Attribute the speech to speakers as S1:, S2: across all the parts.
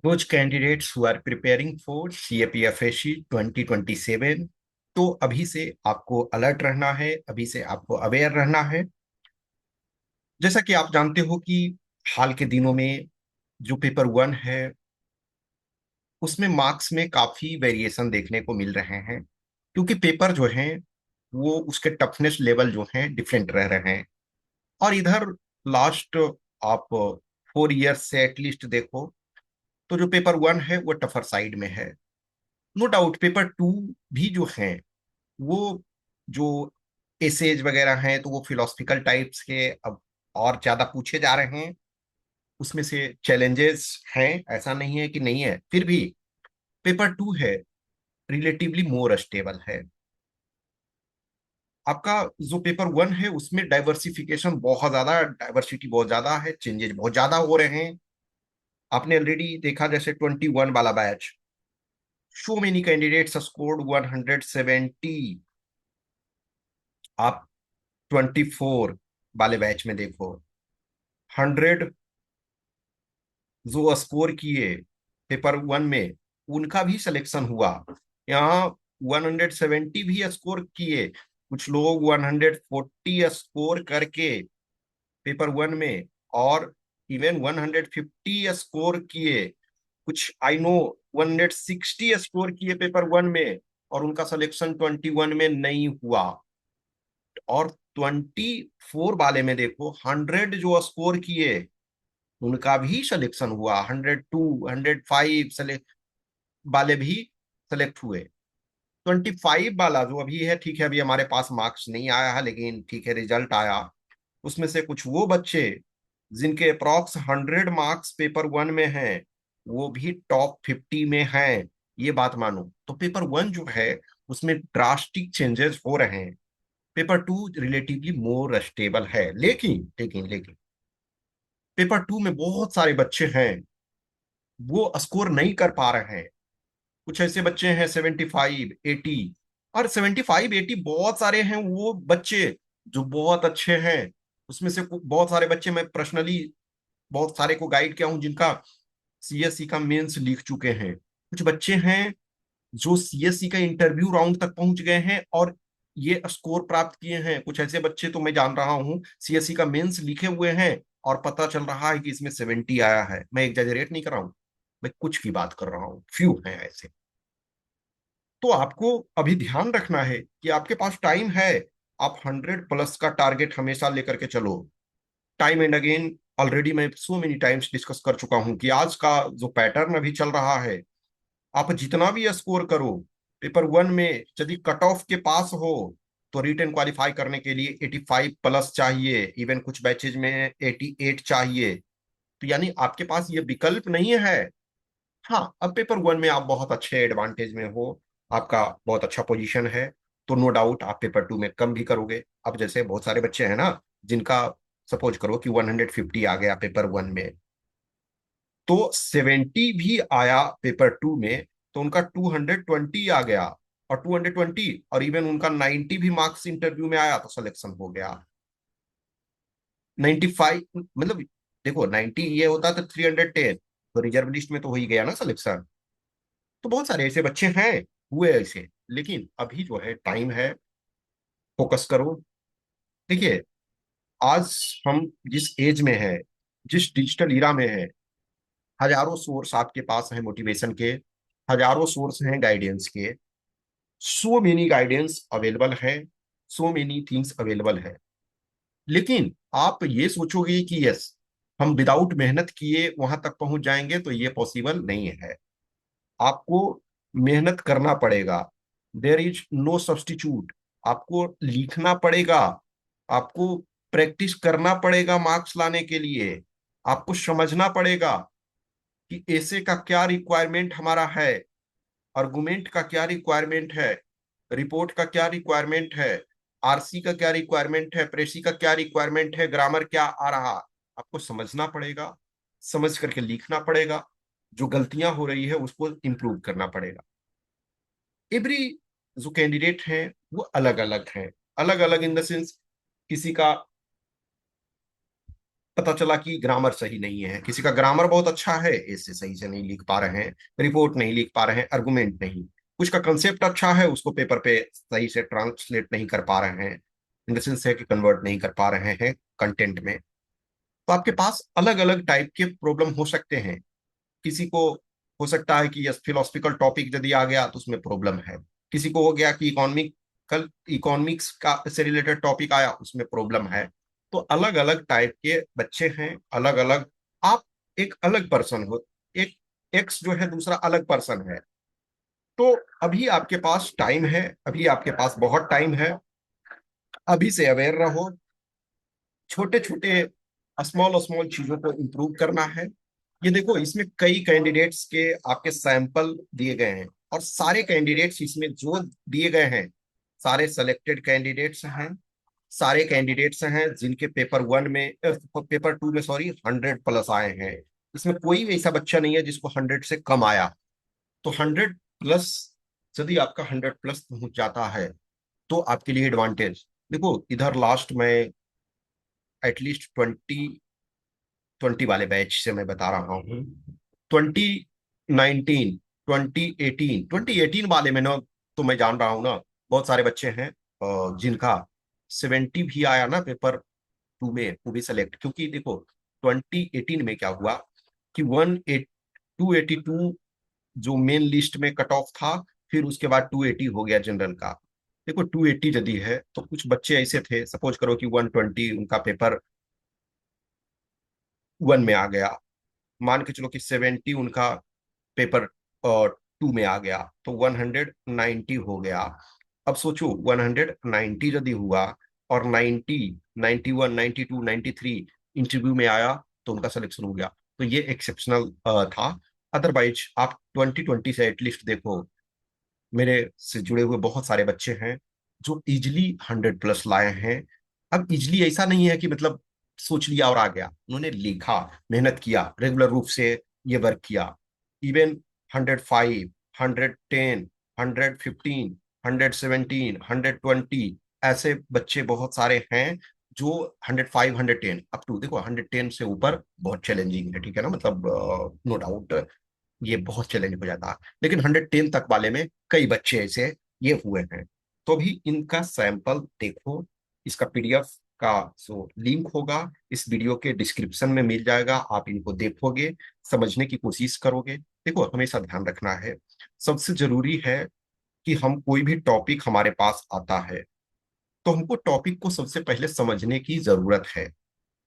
S1: Those candidates who are preparing for CAPFSC 2027, तो अभी से आपको अलर्ट रहना है, अभी से आपको अवेयर रहना है। जैसा कि आप जानते हो कि हाल के दिनों में जो पेपर वन है उसमें मार्क्स में काफी वेरिएशन देखने को मिल रहे हैं, क्योंकि पेपर जो हैं वो उसके टफनेस लेवल जो हैं डिफरेंट रह रहे हैं। और इधर लास्ट आप 4 इयर्स से एटलीस्ट देखो तो जो पेपर वन है वो टफर साइड में है। नो डाउट पेपर टू भी जो है वो जो एसेज वगैरह हैं तो वो फिलोसफिकल टाइप्स के अब और ज्यादा पूछे जा रहे हैं। उसमें से चैलेंजेस हैं, ऐसा नहीं है कि नहीं है, फिर भी पेपर टू है रिलेटिवली मोर स्टेबल है। आपका जो पेपर वन है उसमें डाइवर्सिफिकेशन बहुत ज्यादा, डाइवर्सिटी बहुत ज्यादा है, चेंजेस बहुत ज्यादा हो रहे हैं। आपने ऑलरेडी देखा जैसे 21 वाला batch, so many candidates scored 170। आप 24 वाले बैच में देखो, 100 जो स्कोर किए पेपर वन में उनका भी सिलेक्शन हुआ। यहाँ 170 भी स्कोर किए, कुछ लोग 140 स्कोर करके पेपर वन में, और इवन 150 स्कोर किए, कुछ आई नो 160 स्कोर किए पेपर वन में, और उनका सिलेक्शन 21 में नहीं हुआ। और 24 वाले में देखो 100 जो स्कोर किए उनका भी सिलेक्शन हुआ, 102 105 सेलेक्ट वाले भी सेलेक्ट हुए। 25 वाला जो अभी है, ठीक है अभी हमारे पास मार्क्स नहीं आया है लेकिन ठीक है रिजल्ट आया। उसमें से कुछ वो बच्चे जिनके अप्रॉक्स 100 मार्क्स पेपर वन में हैं वो भी टॉप 50 में हैं। ये बात मानो तो पेपर वन जो है उसमें ड्रास्टिक चेंजेस हो रहे हैं। Paper two relatively more stable है, लेकिन पेपर टू में बहुत सारे बच्चे हैं वो स्कोर नहीं कर पा रहे हैं। कुछ ऐसे बच्चे हैं 75 80, और 75 80 बहुत सारे हैं वो बच्चे जो बहुत अच्छे हैं। उसमें से बहुत सारे बच्चे मैं पर्सनली बहुत सारे को गाइड किया हूं जिनका सीएससी का मेंस लिख चुके हैं। कुछ बच्चे हैं जो सीएससी का इंटरव्यू राउंड तक पहुंच गए हैं और ये स्कोर प्राप्त किए हैं। कुछ ऐसे बच्चे तो मैं जान रहा हूं सीएससी का मेंस लिखे हुए हैं और पता चल रहा है कि इसमें 70 आया है। मैं एग्जैजरेट नहीं कर रहा हूं, मैं कुछ की बात कर रहा हूं, फ्यू हैं ऐसे। तो आपको अभी ध्यान रखना है कि आपके पास टाइम है। आप 100 प्लस का टारगेट हमेशा लेकर के चलो। टाइम एंड अगेन ऑलरेडी मैं सो मेनी टाइम्स डिस्कस कर चुका हूं कि आज का जो पैटर्न अभी चल रहा है, आप जितना भी स्कोर करो पेपर वन में, यदि कट ऑफ के पास हो तो रिटन क्वालिफाई करने के लिए 85 प्लस चाहिए, इवन कुछ बैचेज में 88 चाहिए। तो यानी आपके पास ये विकल्प नहीं है। हाँ, अब पेपर वन में आप बहुत अच्छे एडवांटेज में हो, आपका बहुत अच्छा पोजीशन है, तो नो डाउट आप पेपर टू में कम भी करोगे। अब जैसे बहुत सारे बच्चे हैं ना जिनका सपोज करो कि 150 आ गया पेपर वन में, तो 70 भी आया पेपर टू में, तो उनका 220 आ गया। और 220 और इवन उनका 90 भी मार्क्स इंटरव्यू में आया तो सिलेक्शन हो गया। 95 मतलब देखो 90 ये होता तो 310, तो रिजर्व लिस्ट में तो हो ही गया ना सिलेक्शन। तो बहुत सारे ऐसे बच्चे हैं, हुए ऐसे। लेकिन अभी जो है टाइम है, फोकस करो। देखिए, आज हम जिस एज में है, जिस डिजिटल इरा में है, हजारों सोर्स आपके पास है मोटिवेशन के, हजारों सोर्स हैं गाइडेंस के। सो मेनी गाइडेंस अवेलेबल है, सो मेनी थिंग्स अवेलेबल है। लेकिन आप ये सोचोगे कि यस हम विदाउट मेहनत किए वहां तक पहुंच जाएंगे, तो ये पॉसिबल नहीं है। आपको मेहनत करना पड़ेगा, देयर इज नो सब्स्टिट्यूट। आपको लिखना पड़ेगा, आपको प्रैक्टिस करना पड़ेगा मार्क्स लाने के लिए। आपको समझना पड़ेगा कि ऐसे का क्या रिक्वायरमेंट हमारा है, आर्गुमेंट का क्या रिक्वायरमेंट है, रिपोर्ट का क्या रिक्वायरमेंट है, आरसी का क्या रिक्वायरमेंट है, प्रेसी का क्या रिक्वायरमेंट है, ग्रामर क्या आ रहा। आपको समझना पड़ेगा, समझ करके लिखना पड़ेगा, जो गलतियां हो रही है उसको इंप्रूव करना पड़ेगा। एवरी जो कैंडिडेट हैं वो अलग अलग हैं, अलग अलग इन द सेंस, किसी का पता चला कि ग्रामर सही नहीं है, किसी का ग्रामर बहुत अच्छा है, ऐसे सही से नहीं लिख पा रहे हैं, रिपोर्ट नहीं लिख पा रहे हैं, आर्गुमेंट नहीं, कुछ का कंसेप्ट अच्छा है, उसको पेपर पे सही से ट्रांसलेट नहीं कर पा रहे हैं, इन द सेंस है कि कन्वर्ट नहीं कर पा रहे हैं कंटेंट में। तो आपके पास अलग अलग टाइप के प्रॉब्लम हो सकते हैं। किसी को हो सकता है कि यस फिलोसफिकल टॉपिक यदि आ गया तो उसमें प्रॉब्लम है, किसी को हो गया कि इकोनॉमिक्स का से रिलेटेड टॉपिक आया उसमें प्रॉब्लम है। तो अलग अलग टाइप के बच्चे हैं, अलग अलग। आप एक अलग पर्सन हो, एक एक्स जो है दूसरा अलग पर्सन है। तो अभी आपके पास टाइम है, अभी आपके पास बहुत टाइम है, अभी से अवेयर रहो। छोटे छोटे स्मॉल स्मॉल चीजों को इम्प्रूव करना है। ये देखो इसमें कई कैंडिडेट्स के आपके सैंपल दिए गए हैं, और सारे कैंडिडेट्स इसमें जो दिए गए हैं सारे सेलेक्टेड कैंडिडेट्स हैं, सारे कैंडिडेट्स हैं जिनके पेपर वन में पेपर टू में सॉरी 100+ आए हैं। इसमें कोई भी ऐसा बच्चा नहीं है जिसको 100 से कम आया। तो 100+, यदि आपका 100+ पहुंच जाता है तो आपके लिए एडवांटेज। देखो इधर लास्ट में एटलीस्ट 2020 वाले बैच से मैं बता रहा हूँ, 2019, 2018 वाले में ना, तो मैं जान रहा हूँ ना बहुत सारे बच्चे हैं जिनका 70 भी आया ना पेपर टू में, वो भी सेलेक्ट। क्योंकि देखो 2018 में क्या हुआ कि 282 जो मेन लिस्ट में कट ऑफ था, फिर उसके बाद 280 हो गया जनरल का। देखो 280 यदि है तो कुछ बच्चे ऐसे थे, सपोज करो कि 120 उनका पेपर वन में आ गया, मान के चलो कि 70 उनका पेपर टू में आ गया, तो 190 हो गया। अब सोचो 190 यदि हुआ और 90, 91, 92, 93 इंटरव्यू में आया तो उनका सिलेक्शन हो गया। तो ये एक्सेप्शनल था। अदरवाइज आप 2020 से एटलीस्ट देखो, मेरे से जुड़े हुए बहुत सारे बच्चे हैं जो इजिली 100+ लाए हैं। अब इजिली ऐसा नहीं है कि मतलब सोच लिया और आ गया, उन्होंने लिखा, मेहनत किया, रेगुलर रूप से ये वर्क किया। इवन 105, 110, 115, 117, 120 ऐसे बच्चे बहुत सारे हैं जो 105, 110 अप टू, देखो 110 से ऊपर बहुत चैलेंजिंग है, ठीक है ना, मतलब नो डाउट ये बहुत चैलेंज हो जाता है। लेकिन 110 तक वाले में कई बच्चे ऐसे ये हुए हैं। तो भी इनका सैंपल देखो, इसका पीडीएफ का जो लिंक होगा इस वीडियो के डिस्क्रिप्शन में मिल जाएगा, आप इनको देखोगे, समझने की कोशिश करोगे। देखो हमेशा ध्यान रखना है, सबसे जरूरी है कि हम कोई भी टॉपिक हमारे पास आता है तो हमको टॉपिक को सबसे पहले समझने की जरूरत है।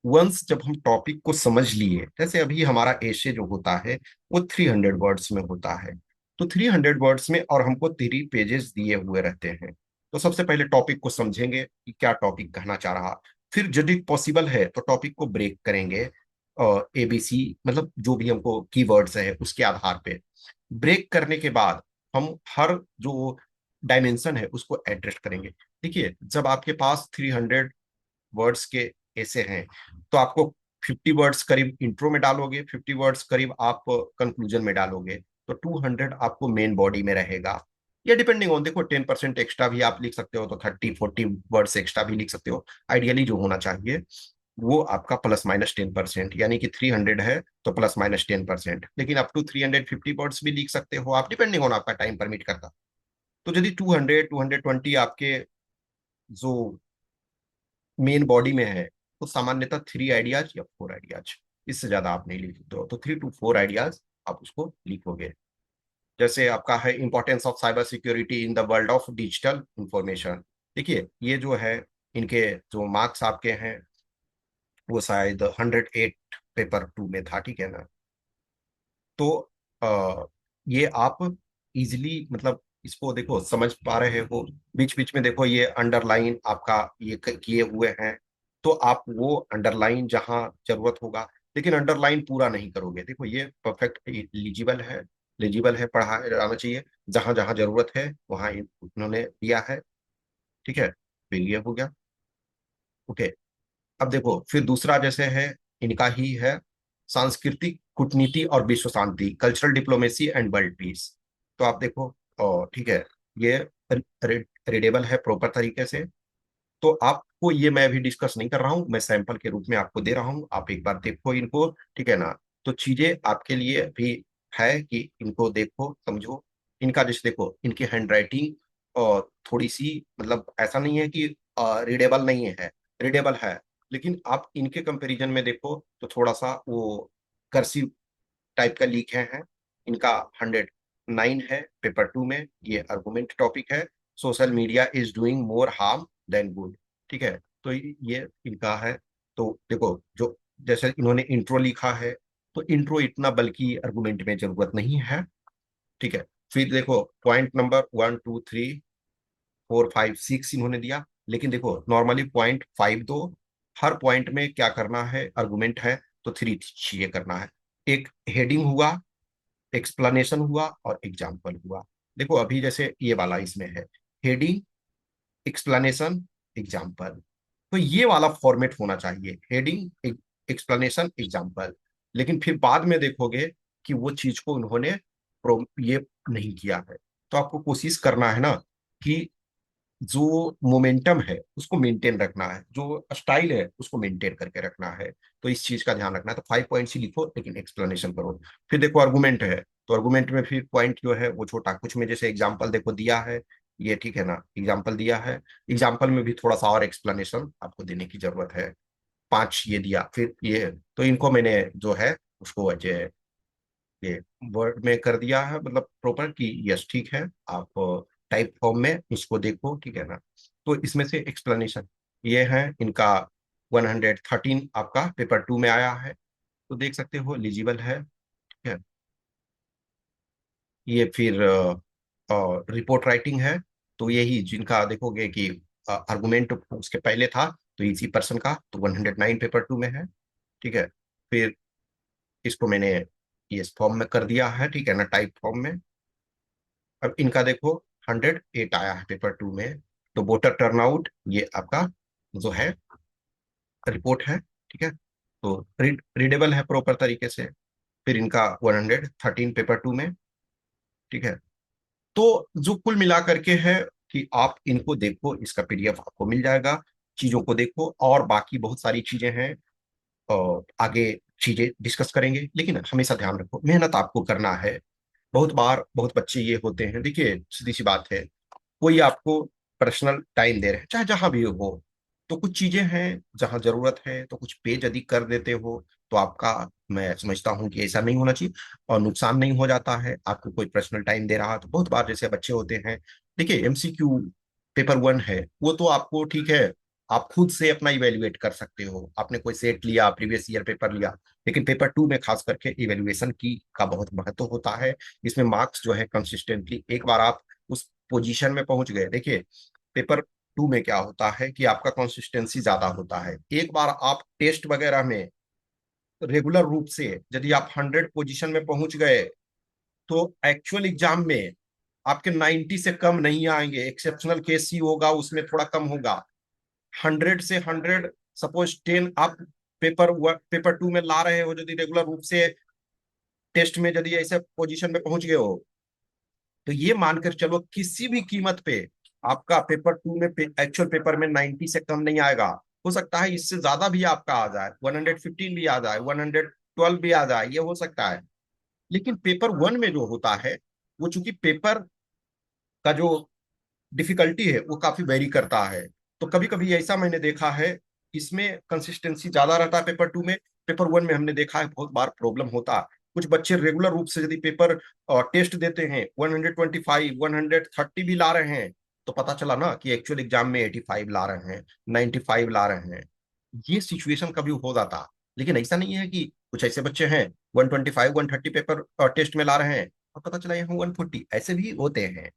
S1: वंस जब हम टॉपिक को समझ लिए, जैसे अभी हमारा एशे जो होता है वो 300 वर्ड्स में होता है, तो 300 वर्ड्स में और हमको 3 पेजेस दिए हुए रहते हैं। तो सबसे पहले टॉपिक को समझेंगे कि क्या टॉपिक कहना चाह रहा, फिर यदि पॉसिबल है तो टॉपिक को ब्रेक करेंगे, ABC मतलब जो भी हमको कीवर्ड्स है उसके आधार पे ब्रेक करने के बाद हम हर जो डायमेंशन है उसको एड्रेस करेंगे। देखिए जब आपके पास 300 वर्ड्स के ऐसे हैं तो आपको 50 वर्ड्स करीब इंट्रो में डालोगे, 50 वर्ड्स करीब आप कंक्लूजन में डालोगे, तो 200 आपको मेन बॉडी में रहेगा। या डिपेंडिंग ऑन, देखो 10% एक्स्ट्रा भी आप लिख सकते हो, तो 30-40 वर्ड्स एक्स्ट्रा भी लिख सकते हो। आइडियली जो होना चाहिए वो आपका +-10%, यानी कि 300 है तो +-10%, लेकिन अप टू 350 वर्ड्स भी लिख सकते हो आप, डिपेंडिंग ऑन आपका टाइम परमिट करता। तो यदि 200-220 आपके जो मेन बॉडी में है तो सामान्यतः 3 आइडियाज या 4 आइडियाज, इससे ज्यादा आप नहीं लिख सकते हो। तो 3 to 4 आइडियाज आप उसको लिखोगे। जैसे आपका है importance of cyber security in the world of digital information. देखिए ये जो है, इनके जो मार्क्स आपके हैं वो शायद 108 पेपर टू में था, ठीक है ना। तो ये आप इजिली मतलब इसको देखो समझ पा रहे हो। बीच बीच में देखो ये अंडरलाइन आपका ये किए हुए हैं, तो आप वो अंडरलाइन जहां जरूरत होगा, लेकिन अंडरलाइन पूरा नहीं करोगे। देखो ये परफेक्ट एलिजिबल है, एलिजिबल है, पढ़ा जाना चाहिए, जहां जहां जरूरत है वहां उन्होंने दिया है, ठीक है। फिर ये हो गया, ओके। अब देखो फिर दूसरा जैसे है, इनका ही है, सांस्कृतिक कूटनीति और विश्व शांति, cultural diplomacy and world peace. तो आप देखो, और ठीक है, ये रीडेबल है प्रॉपर तरीके से। तो आप आपको ये मैं अभी डिस्कस नहीं कर रहा हूँ, मैं सैंपल के रूप में आपको दे रहा हूँ, आप एक बार देखो इनको, ठीक है ना। तो चीजें आपके लिए भी है कि इनको देखो समझो। इनका जैसे देखो, इनकी हैंड राइटिंग और थोड़ी सी मतलब ऐसा नहीं है कि रीडेबल नहीं है, रीडेबल है, लेकिन आप इनके कंपैरिजन में देखो तो थोड़ा सा वो कर्सिव टाइप का लिखे हैं। इनका 109 है पेपर 2 में। ये आर्गुमेंट टॉपिक है, social media is doing more harm then good, ठीक है। तो ये इनका है। तो देखो जो जैसे इन्होंने इंट्रो लिखा है, तो इंट्रो इतना बल्कि आर्गुमेंट में जरूरत नहीं है, ठीक है। फिर देखो पॉइंट नंबर 1 2 3 4 5 6 इन्होंने दिया, लेकिन देखो नॉर्मली पॉइंट 5 दो, हर पॉइंट में क्या करना है, आर्गुमेंट है तो 3 चीजें करना है। एक हेडिंग हुआ, एक्सप्लेनेशन हुआ और एग्जाम्पल हुआ। देखो अभी जैसे ये वाला इसमें है हेडिंग, एक्सप्लेनेशन, एग्जाम्पल। तो ये वाला फॉर्मेट होना चाहिए, हेडिंग, एक्सप्लेनेशन, एग्जाम्पल। लेकिन फिर बाद में देखोगे कि वो चीज को उन्होंने ये नहीं किया है। तो आपको कोशिश करना है ना कि जो मोमेंटम है उसको मेंटेन रखना है, जो स्टाइल है उसको मेंटेन करके रखना है। तो इस चीज का ध्यान रखना है। तो 5 पॉइंट्स ही लिखो लेकिन एक्सप्लेनेशन करो। फिर देखो आर्गुमेंट है, तो आर्गुमेंट में फिर पॉइंट जो है वो छोटा, कुछ में जैसे एग्जाम्पल देखो दिया है ये, ठीक है ना, एग्जाम्पल दिया है। एग्जाम्पल में भी थोड़ा सा और एक्सप्लेनेशन आपको देने की जरूरत है। 5 ये दिया, फिर ये, तो इनको मैंने जो है उसको ये वर्ड में कर दिया है, मतलब प्रॉपर कि यस ठीक है, आप टाइप फॉर्म में इसको देखो, ठीक है ना। तो इसमें से एक्सप्लेनेशन ये है इनका 113 आपका पेपर 2 में आया है, तो देख सकते हो एलिजिबल है, ठीक है। ये फिर रिपोर्ट राइटिंग है, तो यही जिनका देखोगे कि आर्गुमेंट उसके पहले था, तो इसी पर्सन का तो 109 पेपर 2 में है, ठीक है। फिर इसको मैंने इस फॉर्म में कर दिया है, ठीक है ना, टाइप फॉर्म में। अब इनका देखो 108 आया है पेपर 2 में। तो वोटर टर्नआउट ये आपका जो है रिपोर्ट है, ठीक है। तो रीडेबल है प्रॉपर तरीके से। फिर इनका 113 पेपर 2 में, ठीक है। तो जो कुल मिला करके है कि आप इनको देखो, इसका पीडीएफ आपको मिल जाएगा, चीजों को देखो, और बाकी बहुत सारी चीजें हैं और आगे चीजें डिस्कस करेंगे। लेकिन हमेशा ध्यान रखो मेहनत आपको करना है। बहुत बार बहुत बच्चे ये होते हैं, देखिए सीधी सी बात है, कोई आपको पर्सनल टाइम दे रहे हैं चाहे जहां भी हो, तो कुछ चीजें हैं जहां जरूरत है तो कुछ पेज यदि कर देते हो तो आपका, मैं समझता हूं कि ऐसा नहीं होना चाहिए और नुकसान नहीं हो जाता है। आपको कोई पर्सनल टाइम दे रहा है तो बहुत बार जैसे बच्चे होते हैं, देखिए एमसीक्यू पेपर 1 है वो तो आपको ठीक है, आप खुद से अपना इवेल्युएट कर सकते हो, आपने कोई सेट लिया, प्रीवियस ईयर पेपर लिया। लेकिन पेपर 2 में खास करके इवेल्युएशन की का बहुत महत्व होता है। इसमें मार्क्स जो है कंसिस्टेंटली, एक बार आप उस पोजीशन में पहुंच गए, देखिए पेपर 2 में क्या होता है कि आपका कंसिस्टेंसी ज्यादा होता है। एक बार आप टेस्ट वगैरह में रेगुलर रूप से यदि आप 100 पोजीशन में पहुंच गए, तो एक्चुअल एग्जाम में आपके 90 से कम नहीं आएंगे। एक्सेप्शनल केस ही होगा, उसमें थोड़ा कम होगा। 100 से 100 सपोज 10 आप पेपर 2 में ला रहे हो, यदि रेगुलर रूप से टेस्ट में यदि ऐसे पोजीशन में पहुंच गए हो, तो ये मानकर चलो किसी भी कीमत पे आपका पेपर 2 में एक्चुअल पेपर में 90 से कम नहीं आएगा। हो सकता है इससे ज्यादा भी आपका आ जाए, 115 भी आ जाए, 112 भी आ जाए, ये हो सकता है। लेकिन पेपर 1 में जो होता है, वो चूंकि पेपर का जो डिफिकल्टी है वो काफी वेरी करता है, तो कभी कभी ऐसा मैंने देखा है, इसमें कंसिस्टेंसी ज्यादा रहता है पेपर 2 में। पेपर 1 में हमने देखा है बहुत बार प्रॉब्लम होता है। कुछ बच्चे रेगुलर रूप से यदि पेपर टेस्ट देते हैं, 125 130 भी ला रहे हैं, तो पता चला ना कि एक्चुअल एग्जाम में 85 ला रहे हैं, 95 ला रहे हैं। ये सिचुएशन कभी हो जाता। लेकिन ऐसा नहीं है कि कुछ ऐसे बच्चे हैं 125 130 पेपर टेस्ट में ला रहे हैं और पता चला यहाँ 140, ऐसे भी होते हैं।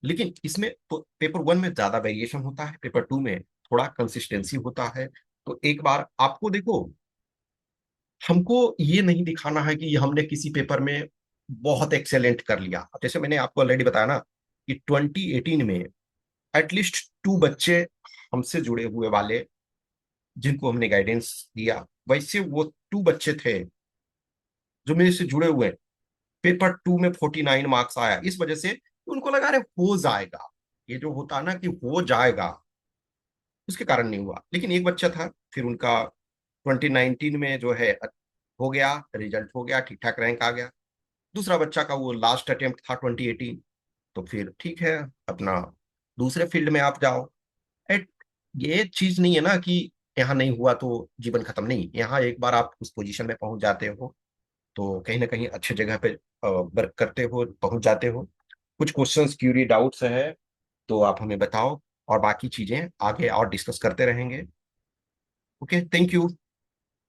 S1: लेकिन इसमें तो पेपर 1 में ज्यादा वेरिएशन होता है, पेपर 2 में थोड़ा कंसिस्टेंसी होता है। तो एक बार आपको देखो, हमको ये नहीं दिखाना है कि हमने किसी पेपर में बहुत एक्सेलेंट कर लिया। अब जैसे मैंने आपको ऑलरेडी बताया ना कि 2018 में एटलीस्ट 2 बच्चे हमसे जुड़े हुए वाले, जिनको हमने गाइडेंस दिया, वैसे वो 2 बच्चे थे जो मेरे से जुड़े हुए हैं। पेपर 2 में 49 मार्क्स आया, इस वजह से उनको लगा अरे हो जाएगा, ये जो होता है ना कि हो जाएगा, उसके कारण नहीं हुआ। लेकिन एक बच्चा था, फिर उनका 2019 में जो है हो गया, रिजल्ट हो गया, ठीक ठाक रैंक आ गया। दूसरा बच्चा का वो लास्ट अटेम्प्ट था 2018। तो फिर ठीक है, अपना दूसरे फील्ड में आप जाओ। एट ये चीज नहीं है ना कि यहाँ नहीं हुआ तो जीवन खत्म, नहीं। यहाँ एक बार आप उस पोजीशन में पहुंच जाते हो तो कहीं ना कहीं अच्छे जगह पे वर्क करते हो, पहुंच जाते हो। कुछ क्वेश्चंस, क्यूरी, डाउट्स है तो आप हमें बताओ, और बाकी चीजें आगे और डिस्कस करते रहेंगे। Okay, thank you.